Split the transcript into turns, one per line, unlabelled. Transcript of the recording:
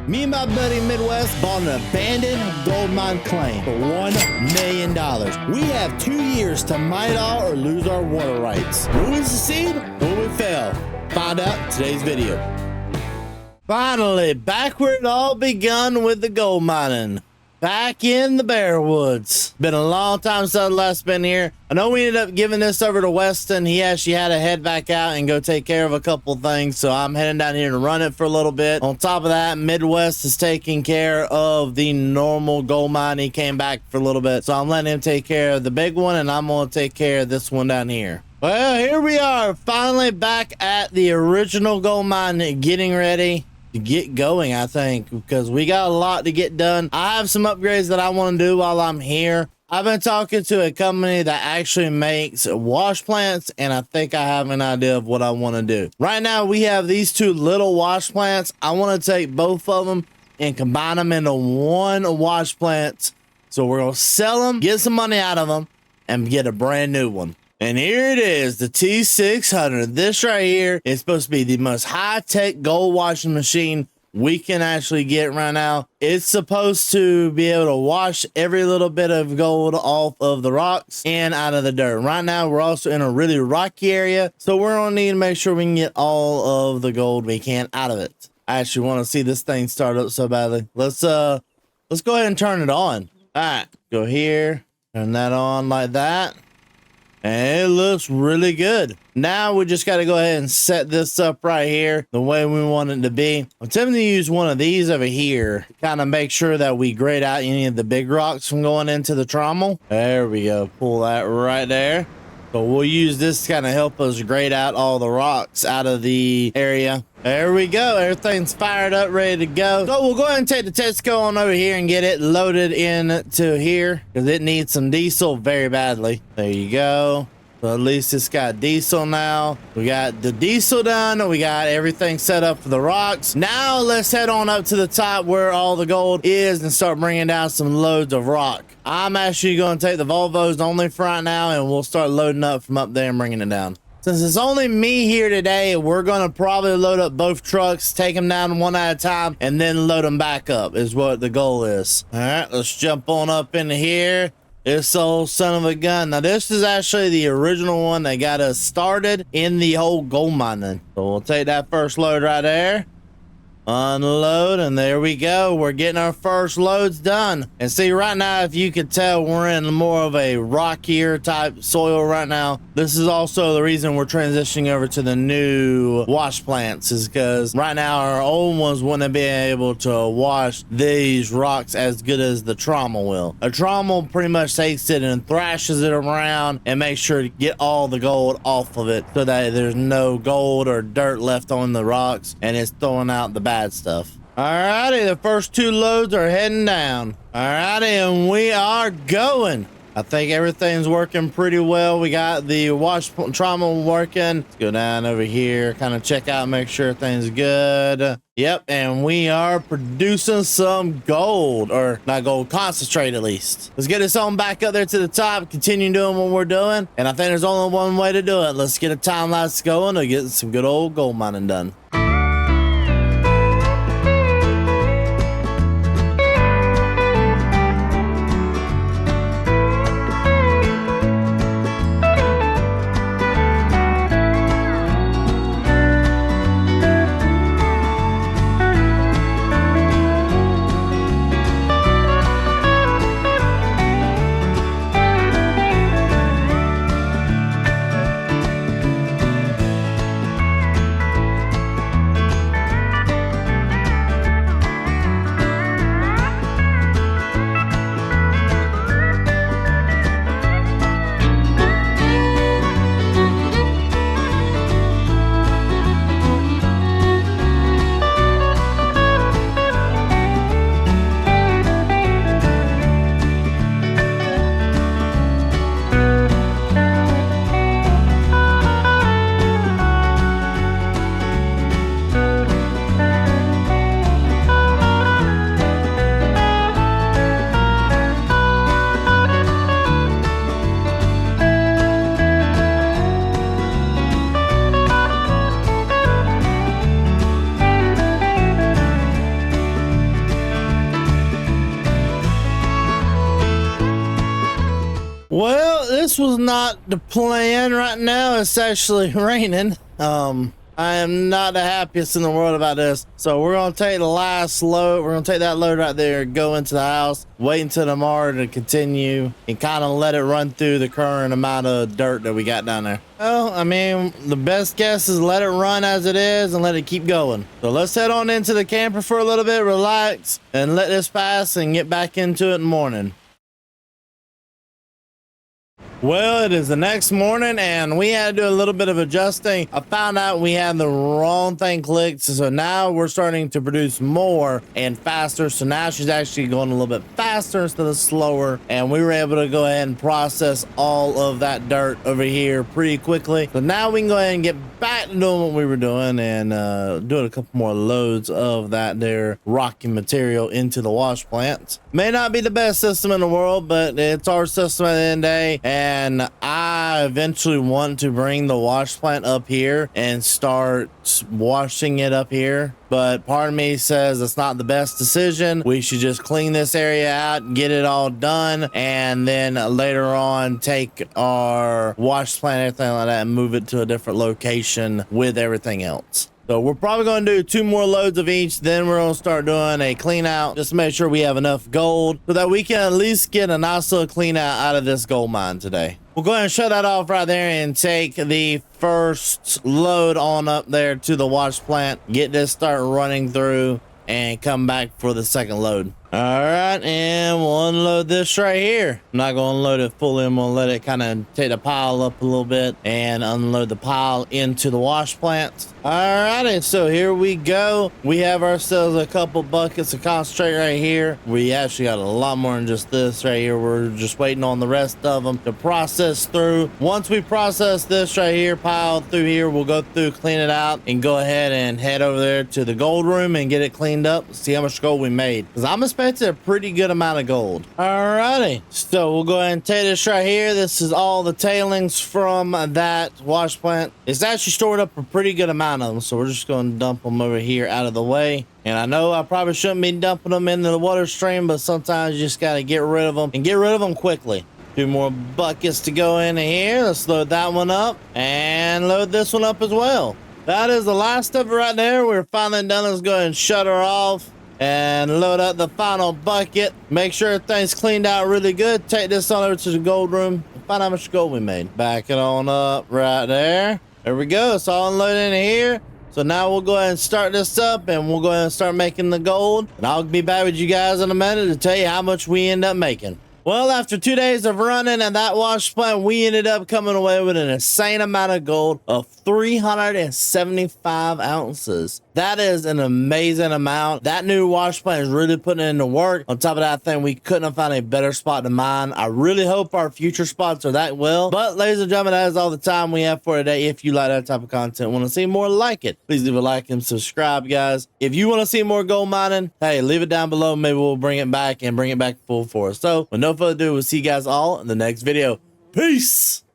Me and my buddy Midwest bought an abandoned gold mine claim for $1 million. We have 2 years to mine it all or lose our water rights. Will we succeed or will we fail? Find out in today's video. Finally, back where it all begun with the gold mining. Back in the Bear Woods. Been a long time since I last been here. I know we ended up giving this over to Weston. He actually had to head back out and go take care of a couple things. So I'm heading down here to run it for a little bit. On top of that, Midwest is taking care of the normal gold mine. He came back for a little bit. So I'm letting him take care of the big one and I'm going to take care of this one down here. Well, here we are. Finally back at the original gold mine, getting ready to get going, I think, because we got a lot to get done. I have some upgrades that I want to do while I'm here. I've been talking to a company that actually makes wash plants, and I think I have an idea of what I want to do. Right now, we have these two little wash plants. I want to take both of them and combine them into one wash plant. So we're going to sell them, get some money out of them, and get a brand new one. And here it is, the T600. This right here is supposed to be the most high-tech gold washing machine we can actually get right now. It's supposed to be able to wash every little bit of gold off of the rocks and out of the dirt. Right now, we're also in a really rocky area, so we're gonna need to make sure we can get all of the gold we can out of it. I actually want to see this thing start up so badly. Let's go ahead and turn it on. All right, go here, turn that on like that. And it looks really good. Now we just got to go ahead and set this up right here the way we want it to be. I'm tempted to use one of these over here to kind of make sure that we grade out any of the big rocks from going into the trommel. There we go. Pull that right there. So we'll use this to kind of help us grade out all the rocks out of the area. There we go. Everything's fired up, ready to go. So we'll go ahead and take the Tesco on over here and get it loaded into here because it needs some diesel very badly. There you go. So at least it's got diesel now. We got the diesel done. We got everything set up for the rocks. Now let's head on up to the top where all the gold is and start bringing down some loads of rock. I'm actually going to take the Volvos only for right now and we'll start loading up from up there and bringing it down. Since it's only me here today, we're going to probably load up both trucks, take them down one at a time, and then load them back up is what the goal is. All right, let's jump on up into here. This old son of a gun. Now, this is actually the original one that got us started in the whole gold mining. So we'll take that first load right there. Unload, and there we go. We're getting our first loads done. And see, right now, if you could tell, we're in more of a rockier type soil right now. This is also the reason we're transitioning over to the new wash plants, is because right now our old ones wouldn't be able to wash these rocks as good as the trommel will. A trommel pretty much takes it and thrashes it around and makes sure to get all the gold off of it so that there's no gold or dirt left on the rocks and it's throwing out the bad stuff. Alrighty, the first two loads are heading down. Alrighty, and we are going. I think everything's working pretty well. We got the wash trommel working. Let's go down over here, kind of check out, make sure everything's good. Yep, and we are producing some gold, or not gold, concentrate at least. Let's get this on back up there to the top, continue doing what we're doing. And I think there's only one way to do it. Let's get a time lapse going to get some good old gold mining done. Well, this was not the plan. Right now it's actually raining. I am not the happiest in the world about this. So we're gonna take the last load. We're gonna take that load right there, go into the house, wait until tomorrow to continue, and kind of let it run through the current amount of dirt that we got down there. Well, I mean, the best guess is let it run as it is and let it keep going. So let's head on into the camper for a little bit, relax, and let this pass and get back into it in the morning. Well, it is the next morning and we had to do a little bit of adjusting. I found out we had the wrong thing clicked, so now we're starting to produce more and faster. So now she's actually going a little bit faster instead of slower, and we were able to go ahead and process all of that dirt over here pretty quickly. So now we can go ahead and get back to doing what we were doing and doing a couple more loads of that there rocky material into the wash plant. May not be the best system in the world, but it's our system at the end of the day. And I eventually want to bring the wash plant up here and start washing it up here. But part of me says it's not the best decision. We should just clean this area out, get it all done, and then later on take our wash plant, everything like that, and move it to a different location with everything else. So we're probably going to do 2 more loads of each. Then we're going to start doing a clean out just to make sure we have enough gold so that we can at least get a nice little clean out of this gold mine today. We'll go ahead and shut that off right there and take the first load on up there to the wash plant. Get this start running through and come back for the second load. All right, and we'll unload this right here. I'm not going to unload it fully. I'm going to let it kind of take the pile up a little bit and unload the pile into the wash plant. All righty, so here we go. We have ourselves a couple buckets of concentrate right here. We actually got a lot more than just this right here. We're just waiting on the rest of them to process through. Once we process this right here, pile through here, we'll go through, clean it out, and go ahead and head over there to the gold room and get it cleaned up. See how much gold we made, because I'm expecting a pretty good amount of gold. Alrighty, so we'll go ahead and take this right here. This is all the tailings from that wash plant. It's actually stored up a pretty good amount of them, so we're just going to dump them over here out of the way. And I know I probably shouldn't be dumping them into the water stream, but sometimes you just got to get rid of them and get rid of them quickly. 2 more buckets to go in here. Let's load that one up and load this one up as well. That is the last of it right there. We're finally done. Let's go ahead and shut her off and load up the final bucket. Make sure everything's cleaned out really good. Take this on over to the gold room and find out how much gold we made. Back it on up right there. There we go. It's all unloaded in here. So now we'll go ahead and start this up and we'll go ahead and start making the gold. And I'll be back with you guys in a minute to tell you how much we end up making. Well, after 2 days of running at that wash plant, we ended up coming away with an insane amount of gold of 375 ounces. That is an amazing amount. That new wash plant is really putting it into work. On top of that thing, we couldn't have found a better spot to mine. I really hope our future spots are that well. But ladies and gentlemen, that is all the time we have for today. If you like that type of content, want to see more like it, please leave a like and subscribe, guys. If you want to see more gold mining, hey, leave it down below. Maybe we'll bring it back and bring it back full force. So with no further ado, we'll see you guys all in the next video. Peace.